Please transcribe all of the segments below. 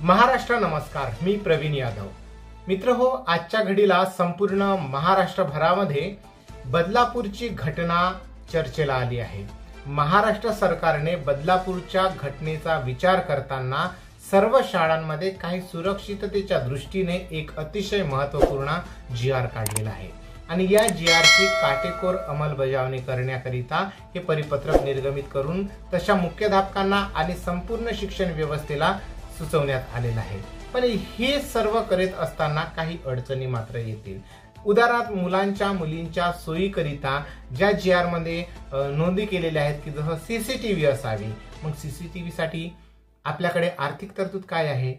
महाराष्ट्र नमस्कार, मी प्रवीण यादव। मित्र हो, आजच्या घडीला संपूर्ण महाराष्ट्रभरामध्ये बदलापूरची घटना चर्चेला आली आहे। महाराष्ट्र सरकारने बदलापूरच्या घटनेचा विचार करताना सर्व शाळांमध्ये काही सुरक्षिततेच्या दृष्टीने एक अतिशय महत्त्वपूर्ण जी.आर. काढलेला आहे आणि या जी.आर.ची काटेकोर अंमलबजावणी करण्याकरिता हे परिपत्रक निर्गमित करून तशा मुख्याध्यापकांना आणि संपूर्ण शिक्षण व्यवस्थेला सुचवण्यात आलेला आहे। पण हे सर्व करीत असताना काही अडचणी मात्र येतील। उदाहरणार्थ मुलींच्या सोयीकरिता ज्या जी.आर. मध्ये नोंदी केलेल्या आहेत की जसं सीसीटीव्ही असावी, मग सीसीटीव्ही साठी आपल्याकडे आर्थिक तरतूद काय आहे?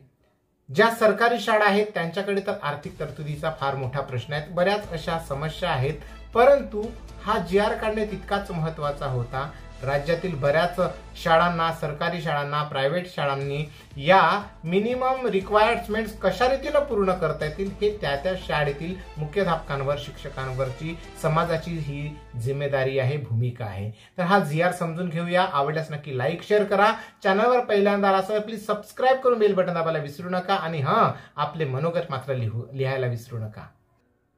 ज्या सरकारी शाळा आहेत त्यांच्याकडे तर आर्थिक तरतुदीचा फार मोठा प्रश्न आहे, बऱ्याच अशा समस्या आहेत। परंतु हा जी.आर. काढणे तितकाच महत्त्वाचा होता। राज्यातील बऱ्याच शाळांना, सरकारी शाळांना, प्रायव्हेट शाळांनी या मिनिमम रिक्वायरमेंट्स कशा रीतीने पूर्ण करता येतील हे त्या शाळेतील मुख्याध्यापकांवर, शिक्षकांवरची, समाजाची ही जिम्मेदारी आहे, भूमिका आहे। तर हा जी.आर. समजून घेऊया। आवडल्यास नक्की लाईक शेअर करा। चॅनलवर पहिल्यांदा असाल प्लीज सबस्क्राईब करून बेल बटन दाबायला विसरू नका आणि आपले मनोगत मात्र लिहायला विसरू नका।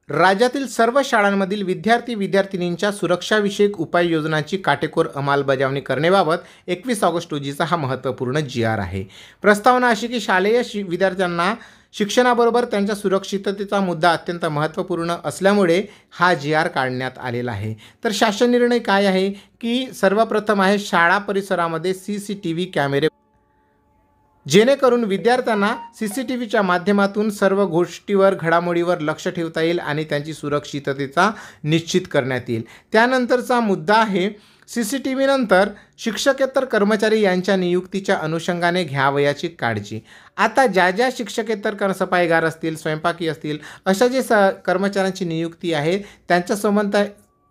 राज्यातील सर्व शाळांमधील विद्यार्थिनींच्या सुरक्षाविषयक उपाययोजनांची काटेकोर अंमलबजावणी करण्याबाबत 21 ऑगस्ट रोजीचा हा महत्त्वपूर्ण जी.आर. आहे। प्रस्तावना अशी की शालेय विद्यार्थ्यांना शिक्षणाबरोबर त्यांच्या सुरक्षिततेचा मुद्दा अत्यंत महत्त्वपूर्ण असल्यामुळे हा जी.आर. काढण्यात आलेला आहे। तर शासन निर्णय काय आहे की सर्वप्रथम आहे शाळा परिसरामध्ये सीसीटीव्ही कॅमेरे, जेणेकरून विद्यार्थ्यांना सीसीटीव्हीच्या माध्यमातून सर्व गोष्टीवर, घडामोडीवर लक्ष ठेवता येईल आणि त्यांची सुरक्षिततेचा निश्चित करण्यात येईल। त्यानंतरचा मुद्दा आहे सीसीटीव्ही नंतर शिक्षकेतर कर्मचारी यांच्या नियुक्तीच्या अनुषंगाने घ्यावयाची काळजी। आता ज्या शिक्षकेतर सफाईगार असतील, स्वयंपाकी असतील, अशा जे कर्मचाऱ्यांची नियुक्ती आहे त्यांच्या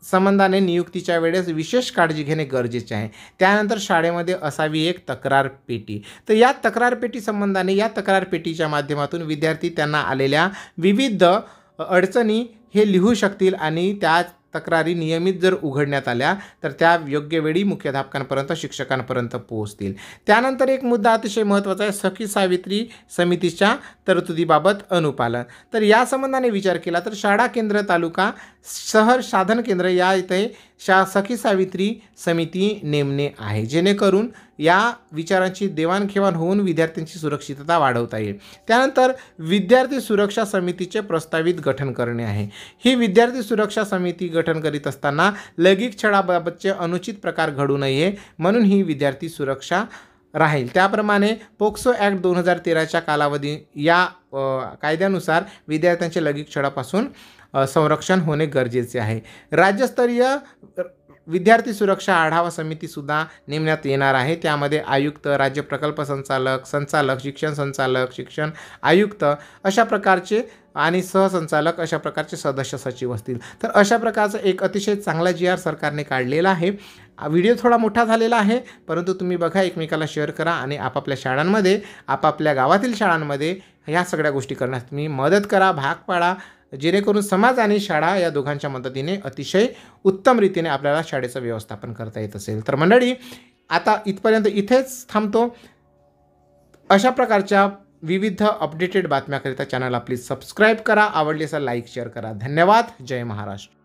संबंधाने नियुक्तीच्या वेळेस विशेष काळजी घेणे गरजेचे आहे। त्यानंतर शाळेमध्ये असावी एक तक्रार पेटी। तर या तक्रार पेटी संबंधाने या तक्रार पेटीच्या माध्यमातून विद्यार्थी त्यांना आलेल्या विविध अडचणी हे लिहू शकतील आणि त्या तक्रारी नियमित जर उघडण्यात आल्या तर त्या योग्य वेळी मुख्याध्यापकांपर्यंत, शिक्षकांपर्यंत पोहोचतील। त्यानंतर एक मुद्दा अतिशय महत्त्वाचा आहे सखी सावित्री समितीच्या तरतुदीबाबत अनुपालन। तर या संबंधाने विचार केला तर शाळा केंद्र, तालुका, शहर साधन केंद्र या इथे सखी सावित्री समिती नेमणे आहे, जेणेकरून या विचारांची देवाणघेवाण होऊन विद्यार्थ्यांची सुरक्षितता वाढवता येईल। त्यानंतर विद्यार्थी सुरक्षा समितीचे प्रस्तावित गठन करणे आहे। ही विद्यार्थी सुरक्षा समिती गठन करीत असताना लैंगिक छळाबाबतचे अनुचित प्रकार घडू नये म्हणून ही विद्यार्थी सुरक्षा राहील। त्याप्रमाणे पोक्सो ॲक्ट 2013च्या कालावधी या कायद्यानुसार विद्यार्थ्यांचे लैंगिक छळापासून संरक्षण होणे गरजेचे आहे। राज्यस्तरीय विद्यार्थी सुरक्षा आढावा समितीसुद्धा नेमण्यात येणार आहे। त्यामध्ये आयुक्त, राज्य प्रकल्प संचालक, शिक्षण संचालक, शिक्षण आयुक्त अशा प्रकारचे आणि सहसंचालक अशा प्रकारचे सदस्य सचिव असतील। तर अशा प्रकारचा एक अतिशय चांगला जी.आर. सरकारने काढलेला आहे। व्हिडिओ थोडा मोठा झालेला आहे, परंतु तुम्ही बघा, एकमेकाला शेअर करा आणि आपापल्या शाळांमध्ये, आपापल्या गावातील शाळांमध्ये ह्या सगळ्या गोष्टी करण्यास तुम्ही मदत करा, भाग पाडा, जेणेकरून समाज आणि शाळा या दोघांच्या मदतीने अतिशय उत्तम रीतीने आपल्याला शाळेचं व्यवस्थापन करता येत असेल। तर मंडळी, आता इथेच थांबतो। अशा प्रकारच्या विविध अपडेटेड बातम्याकरिता चॅनलला प्लीज सबस्क्राईब करा। आवडली असेल लाईक शेअर करा। धन्यवाद। जय महाराष्ट्र।